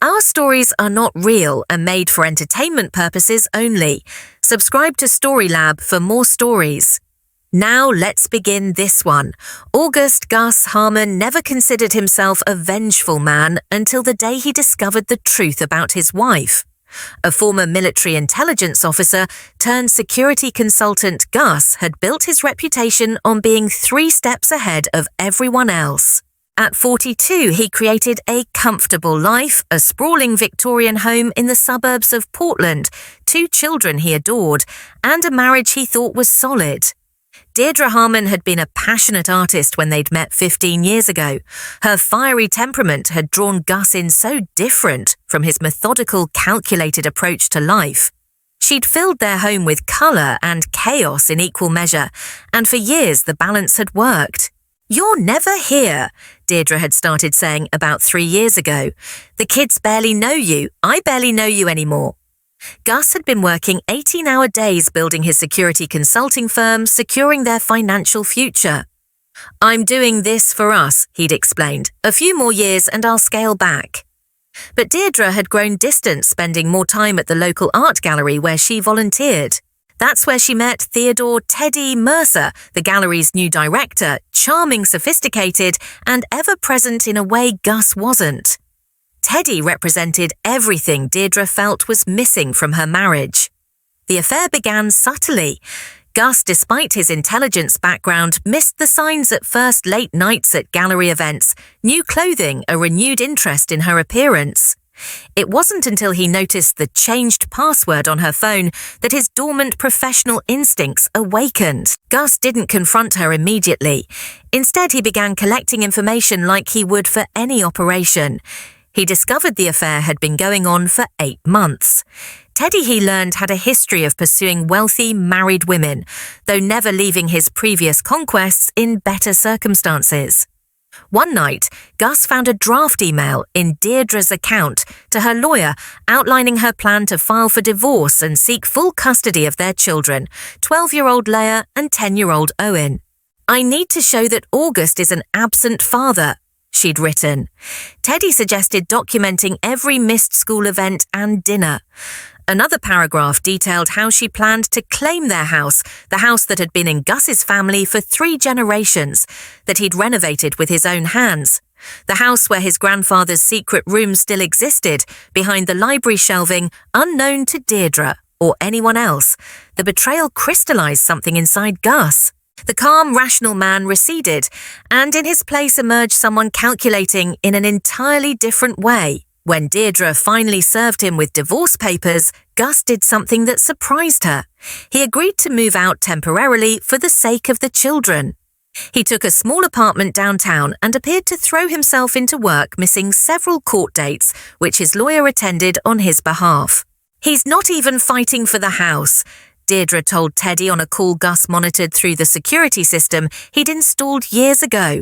Our stories are not real and made for entertainment purposes only. Subscribe to StoryLab for more stories. Now let's begin this one. August Gus Harmon never considered himself a vengeful man until the day he discovered the truth about his wife. A former military intelligence officer turned security consultant, Gus had built his reputation on being 3 steps ahead of everyone else. At 42, he created a comfortable life, a sprawling Victorian home in the suburbs of Portland, 2 children he adored, and a marriage he thought was solid. Deirdre Harmon had been a passionate artist when they'd met 15 years ago. Her fiery temperament had drawn Gus in so different from his methodical, calculated approach to life. She'd filled their home with colour and chaos in equal measure, and for years the balance had worked. "You're never here," Deirdre had started saying about 3 years ago. "The kids barely know you. I barely know you anymore." Gus had been working 18-hour days building his security consulting firm, securing their financial future. "I'm doing this for us," he'd explained. "A few more years and I'll scale back." But Deirdre had grown distant, spending more time at the local art gallery where she volunteered. That's where she met Theodore "Teddy" Mercer, the gallery's new director, charming, sophisticated, and ever-present in a way Gus wasn't. Teddy represented everything Deirdre felt was missing from her marriage. The affair began subtly. Gus, despite his intelligence background, missed the signs at first: late nights at gallery events, new clothing, a renewed interest in her appearance. It wasn't until he noticed the changed password on her phone that his dormant professional instincts awakened. Gus didn't confront her immediately. Instead, he began collecting information like he would for any operation. He discovered the affair had been going on for 8 months. Teddy, he learned, had a history of pursuing wealthy, married women, though never leaving his previous conquests in better circumstances. One night, Gus found a draft email in Deirdre's account to her lawyer outlining her plan to file for divorce and seek full custody of their children, 12-year-old Leah and 10-year-old Owen. "I need to show that August is an absent father," she'd written. Teddy suggested documenting every missed school event and dinner. Another paragraph detailed how she planned to claim their house, the house that had been in Gus's family for 3 generations, that he'd renovated with his own hands. The house where his grandfather's secret room still existed, behind the library shelving, unknown to Deirdre or anyone else. The betrayal crystallized something inside Gus. The calm, rational man receded, and in his place emerged someone calculating in an entirely different way. When Deirdre finally served him with divorce papers, Gus did something that surprised her. He agreed to move out temporarily for the sake of the children. He took a small apartment downtown and appeared to throw himself into work, missing several court dates, which his lawyer attended on his behalf. "He's not even fighting for the house," Deirdre told Teddy on a call Gus monitored through the security system he'd installed years ago.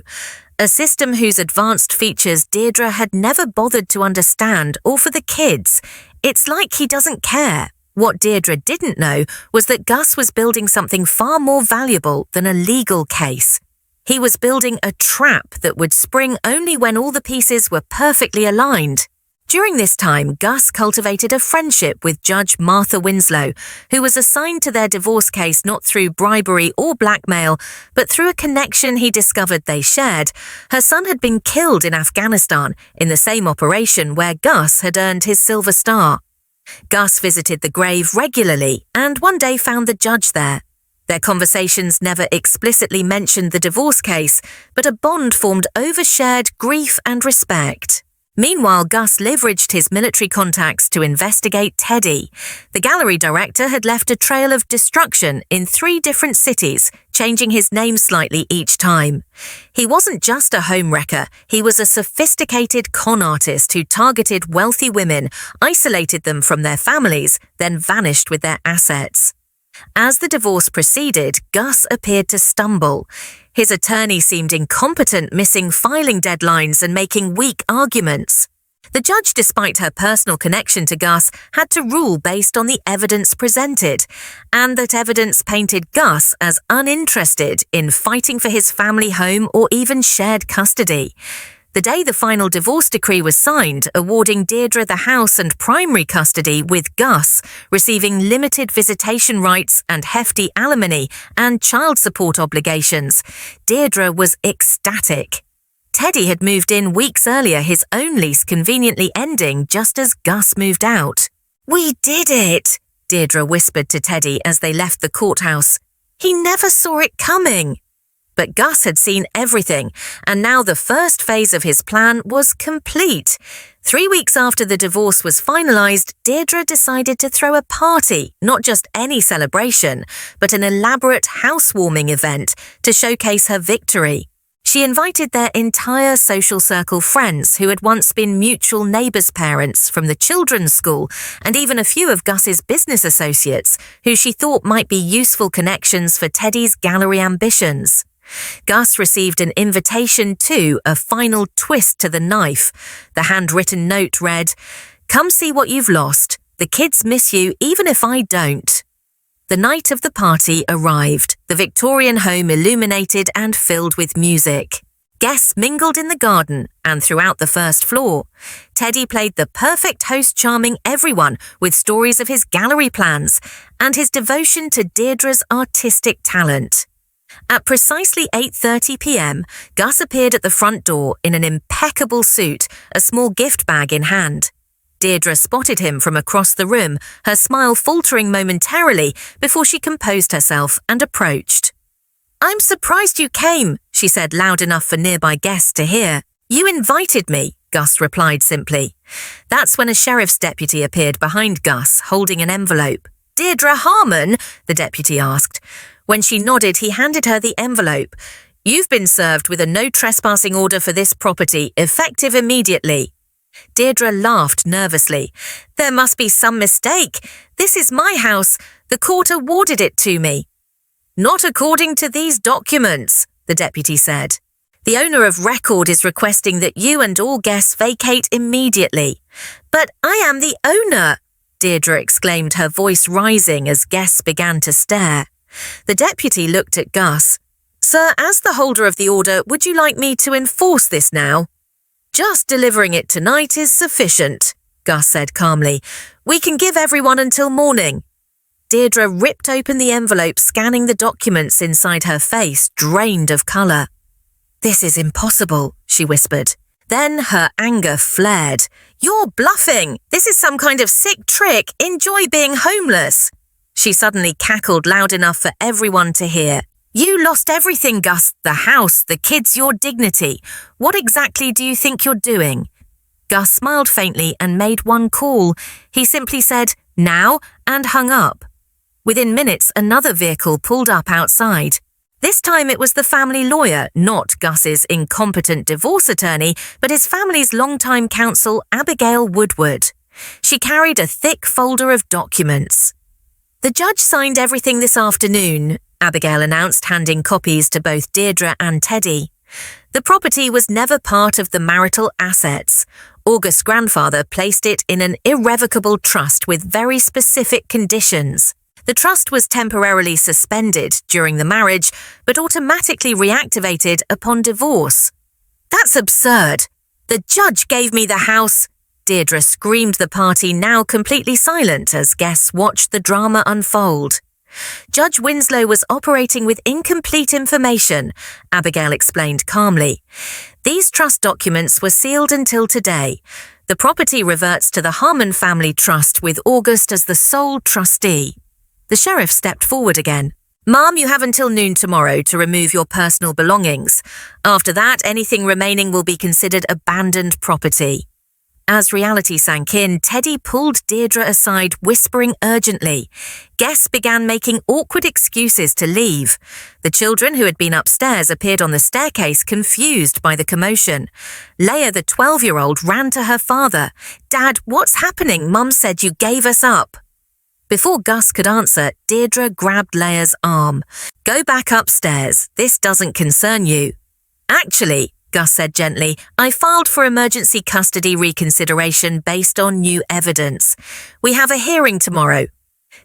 A system whose advanced features Deirdre had never bothered to understand, or for the kids. It's like he doesn't care. What Deirdre didn't know was that Gus was building something far more valuable than a legal case. He was building a trap that would spring only when all the pieces were perfectly aligned. During this time, Gus cultivated a friendship with Judge Martha Winslow, who was assigned to their divorce case not through bribery or blackmail, but through a connection he discovered they shared. Her son had been killed in Afghanistan in the same operation where Gus had earned his Silver Star. Gus visited the grave regularly and one day found the judge there. Their conversations never explicitly mentioned the divorce case, but a bond formed over shared grief and respect. Meanwhile, Gus leveraged his military contacts to investigate Teddy. The gallery director had left a trail of destruction in 3 different cities, changing his name slightly each time. He wasn't just a homewrecker, he was a sophisticated con artist who targeted wealthy women, isolated them from their families, then vanished with their assets. As the divorce proceeded, Gus appeared to stumble. His attorney seemed incompetent, missing filing deadlines and making weak arguments. The judge, despite her personal connection to Gus, had to rule based on the evidence presented, and that evidence painted Gus as uninterested in fighting for his family home or even shared custody. The day the final divorce decree was signed, awarding Deirdre the house and primary custody with Gus, receiving limited visitation rights and hefty alimony and child support obligations, Deirdre was ecstatic. Teddy had moved in weeks earlier, his own lease conveniently ending just as Gus moved out. "We did it," Deirdre whispered to Teddy as they left the courthouse. "He never saw it coming." But Gus had seen everything, and now the first phase of his plan was complete. 3 weeks after the divorce was finalized, Deirdre decided to throw a party, not just any celebration, but an elaborate housewarming event to showcase her victory. She invited their entire social circle friends who had once been mutual neighbours' parents from the children's school, and even a few of Gus's business associates, who she thought might be useful connections for Teddy's gallery ambitions. Gus received an invitation to a final twist to the knife. The handwritten note read, "Come see what you've lost. The kids miss you even if I don't." The night of the party arrived, the Victorian home illuminated and filled with music. Guests mingled in the garden and throughout the first floor. Teddy played the perfect host, charming everyone with stories of his gallery plans and his devotion to Deirdre's artistic talent. At precisely 8:30 p.m, Gus appeared at the front door in an impeccable suit, a small gift bag in hand. Deirdre spotted him from across the room, her smile faltering momentarily before she composed herself and approached. "I'm surprised you came," she said loud enough for nearby guests to hear. "You invited me," Gus replied simply. That's when a sheriff's deputy appeared behind Gus, holding an envelope. "Deirdre Harmon?" the deputy asked. When she nodded, he handed her the envelope. "You've been served with a no trespassing order for this property, effective immediately." Deirdre laughed nervously. "There must be some mistake. This is my house. The court awarded it to me." "Not according to these documents," the deputy said. "The owner of record is requesting that you and all guests vacate immediately." "But I am the owner," Deirdre exclaimed, her voice rising as guests began to stare. The deputy looked at Gus. "Sir, as the holder of the order, would you like me to enforce this now?" "Just delivering it tonight is sufficient," Gus said calmly. "We can give everyone until morning." Deirdre ripped open the envelope, scanning the documents inside, her face drained of colour. "This is impossible," she whispered. Then her anger flared. "You're bluffing! This is some kind of sick trick! Enjoy being homeless!" She suddenly cackled loud enough for everyone to hear. "You lost everything, Gus. The house, the kids, your dignity. What exactly do you think you're doing?" Gus smiled faintly and made one call. He simply said, "Now," and hung up. Within minutes, another vehicle pulled up outside. This time it was the family lawyer, not Gus's incompetent divorce attorney, but his family's longtime counsel, Abigail Woodward. She carried a thick folder of documents. "The judge signed everything this afternoon," Abigail announced, handing copies to both Deirdre and Teddy. "The property was never part of the marital assets. August's grandfather placed it in an irrevocable trust with very specific conditions. The trust was temporarily suspended during the marriage, but automatically reactivated upon divorce." "That's absurd. The judge gave me the house." Deirdre screamed, the party now completely silent as guests watched the drama unfold. "Judge Winslow was operating with incomplete information," Abigail explained calmly. "These trust documents were sealed until today. The property reverts to the Harmon family trust with August as the sole trustee." The sheriff stepped forward again. "Ma'am, you have until noon tomorrow to remove your personal belongings. After that, anything remaining will be considered abandoned property." As reality sank in, Teddy pulled Deirdre aside, whispering urgently. Guests began making awkward excuses to leave. The children who had been upstairs appeared on the staircase, confused by the commotion. Leah, the 12-year-old, ran to her father. "Dad, what's happening? Mum said you gave us up." Before Gus could answer, Deirdre grabbed Leah's arm. "Go back upstairs. This doesn't concern you." "Actually," Gus said gently, "I filed for emergency custody reconsideration based on new evidence. We have a hearing tomorrow."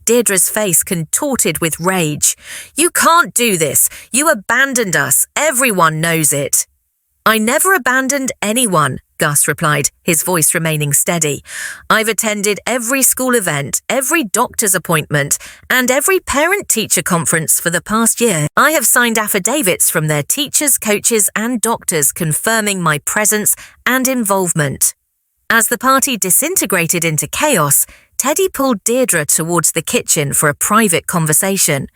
Deirdre's face contorted with rage. "You can't do this. You abandoned us. Everyone knows it." I never abandoned anyone, Gus replied, his voice remaining steady. I've attended every school event, every doctor's appointment, and every parent-teacher conference for the past year. I have signed affidavits from their teachers, coaches, and doctors confirming my presence and involvement. As the party disintegrated into chaos, Teddy pulled Deirdre towards the kitchen for a private conversation.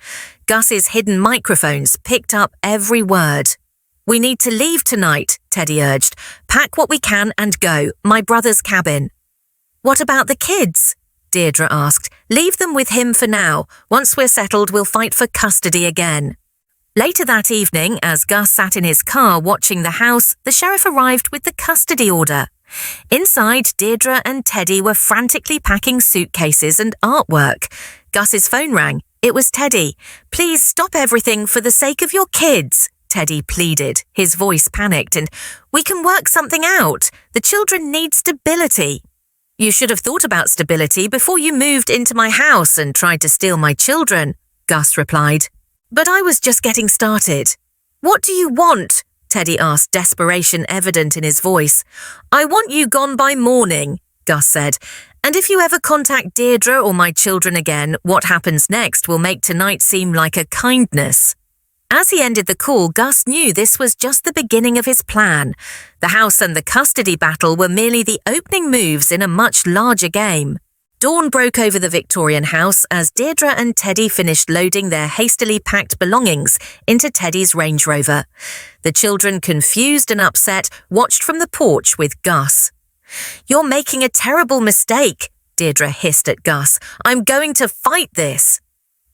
Gus's hidden microphones picked up every word. We need to leave tonight, Teddy urged. Pack what we can and go, my brother's cabin. What about the kids? Deirdre asked. Leave them with him for now. Once we're settled, we'll fight for custody again. Later that evening, as Gus sat in his car watching the house, the sheriff arrived with the custody order. Inside, Deirdre and Teddy were frantically packing suitcases and artwork. Gus's phone rang. It was Teddy. Please stop everything for the sake of your kids, Teddy pleaded, his voice panicked, and we can work something out. The children need stability. You should have thought about stability before you moved into my house and tried to steal my children, Gus replied. But I was just getting started. What do you want? Teddy asked, desperation evident in his voice. I want you gone by morning, Gus said. And if you ever contact Deirdre or my children again, what happens next will make tonight seem like a kindness. As he ended the call, Gus knew this was just the beginning of his plan. The house and the custody battle were merely the opening moves in a much larger game. Dawn broke over the Victorian house as Deirdre and Teddy finished loading their hastily packed belongings into Teddy's Range Rover. The children, confused and upset, watched from the porch with Gus. You're making a terrible mistake, Deirdre hissed at Gus. I'm going to fight this.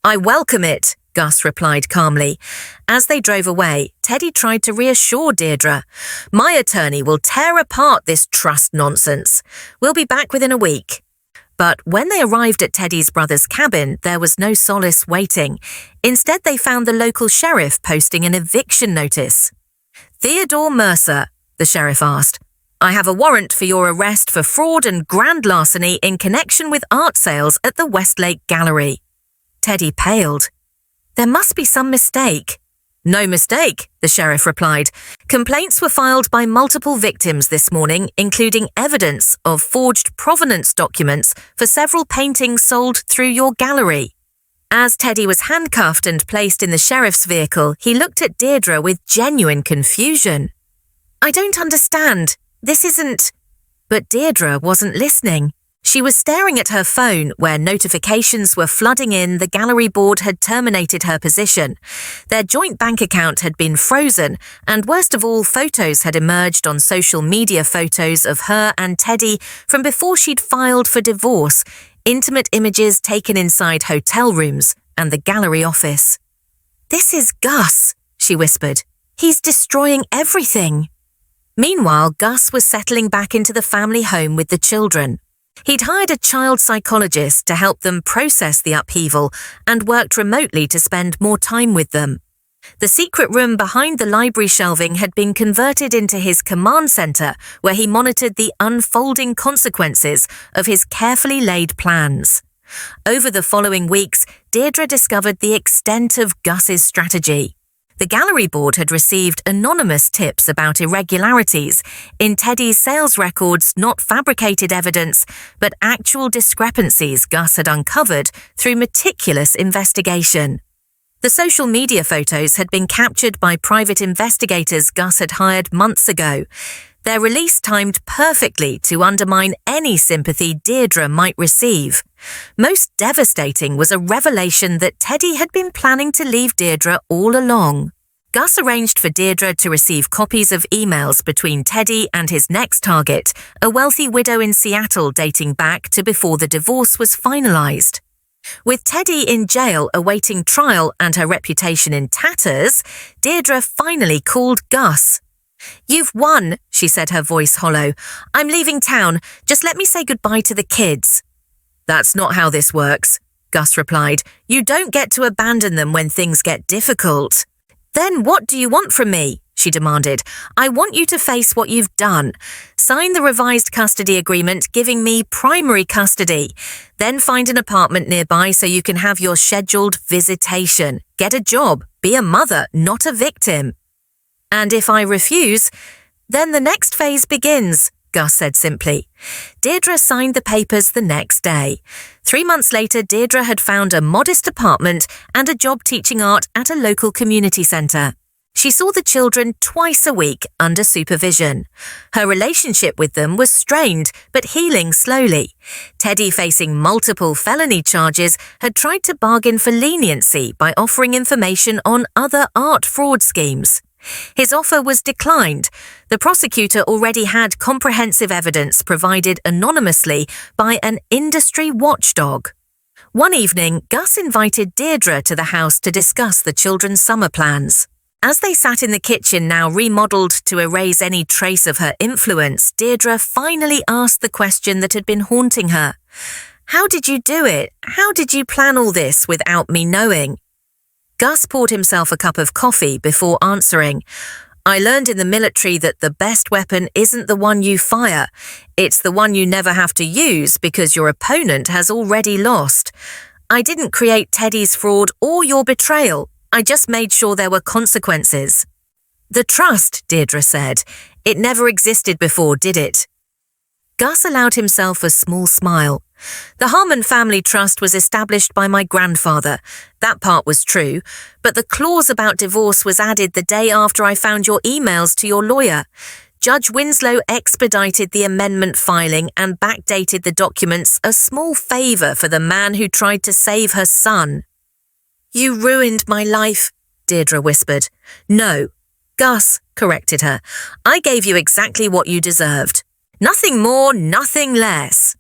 I welcome it, Gus replied calmly. As they drove away, Teddy tried to reassure Deirdre. My attorney will tear apart this trust nonsense. We'll be back within a week. But when they arrived at Teddy's brother's cabin, there was no solace waiting. Instead, they found the local sheriff posting an eviction notice. Theodore Mercer, the sheriff asked. I have a warrant for your arrest for fraud and grand larceny in connection with art sales at the Westlake Gallery. Teddy paled. There must be some mistake. No mistake, the sheriff replied. Complaints were filed by multiple victims this morning, including evidence of forged provenance documents for several paintings sold through your gallery. As Teddy was handcuffed and placed in the sheriff's vehicle, he looked at Deirdre with genuine confusion. I don't understand. This isn't... But Deirdre wasn't listening. She was staring at her phone where notifications were flooding in. The gallery board had terminated her position. Their joint bank account had been frozen, and worst of all, photos had emerged on social media, photos of her and Teddy from before she'd filed for divorce, intimate images taken inside hotel rooms and the gallery office. This is Gus, she whispered. He's destroying everything. Meanwhile, Gus was settling back into the family home with the children. He'd hired a child psychologist to help them process the upheaval and worked remotely to spend more time with them. The secret room behind the library shelving had been converted into his command center, where he monitored the unfolding consequences of his carefully laid plans. Over the following weeks, Deirdre discovered the extent of Gus's strategy. The gallery board had received anonymous tips about irregularities in Teddy's sales records, not fabricated evidence, but actual discrepancies Gus had uncovered through meticulous investigation. The social media photos had been captured by private investigators Gus had hired months ago. Their release timed perfectly to undermine any sympathy Deirdre might receive. Most devastating was a revelation that Teddy had been planning to leave Deirdre all along. Gus arranged for Deirdre to receive copies of emails between Teddy and his next target, a wealthy widow in Seattle dating back to before the divorce was finalized. With Teddy in jail awaiting trial and her reputation in tatters, Deirdre finally called Gus. You've won, she said, her voice hollow. I'm leaving town. Just let me say goodbye to the kids. That's not how this works, Gus replied. You don't get to abandon them when things get difficult. Then what do you want from me? She demanded. I want you to face what you've done. Sign the revised custody agreement giving me primary custody. Then find an apartment nearby so you can have your scheduled visitation. Get a job. Be a mother, not a victim. And if I refuse, Then the next phase begins, Gus said simply. Deirdre signed the papers the next day. 3 months later, Deirdre had found a modest apartment and a job teaching art at a local community centre. She saw the children twice a week under supervision. Her relationship with them was strained, but healing slowly. Teddy, facing multiple felony charges, had tried to bargain for leniency by offering information on other art fraud schemes. His offer was declined. The prosecutor already had comprehensive evidence provided anonymously by an industry watchdog. One evening, Gus invited Deirdre to the house to discuss the children's summer plans. As they sat in the kitchen, now remodeled to erase any trace of her influence, Deirdre finally asked the question that had been haunting her. "How did you do it? How did you plan all this without me knowing?" Gus poured himself a cup of coffee before answering. "I learned in the military that the best weapon isn't the one you fire. It's the one you never have to use because your opponent has already lost. I didn't create Teddy's fraud or your betrayal. I just made sure there were consequences." "The trust," Deirdre said. "It never existed before, did it?" Gus allowed himself a small smile. "The Harmon family trust was established by my grandfather. That part was true, but the clause about divorce was added the day after I found your emails to your lawyer. Judge Winslow expedited the amendment filing and backdated the documents, a small favour for the man who tried to save her son." "You ruined my life," Deirdre whispered. "No," Gus corrected her. "I gave you exactly what you deserved. Nothing more, nothing less."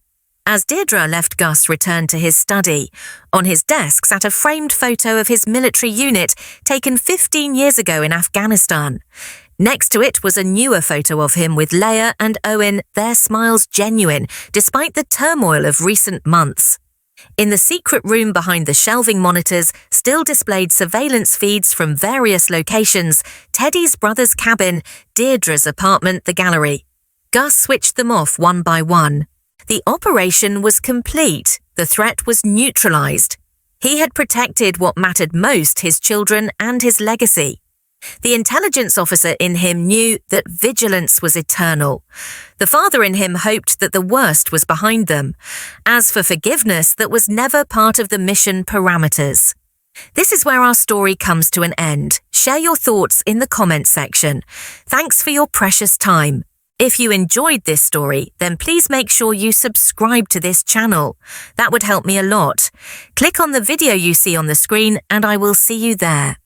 As Deirdre left, Gus returned to his study. On his desk sat a framed photo of his military unit taken 15 years ago in Afghanistan. Next to it was a newer photo of him with Leia and Owen, their smiles genuine, despite the turmoil of recent months. In the secret room behind the shelving monitors still displayed surveillance feeds from various locations: Teddy's brother's cabin, Deirdre's apartment, the gallery. Gus switched them off one by one. The operation was complete. The threat was neutralized. He had protected what mattered most, his children and his legacy. The intelligence officer in him knew that vigilance was eternal. The father in him hoped that the worst was behind them. As for forgiveness, that was never part of the mission parameters. This is where our story comes to an end. Share your thoughts in the comments section. Thanks for your precious time. If you enjoyed this story, then please make sure you subscribe to this channel. That would help me a lot. Click on the video you see on the screen and I will see you there.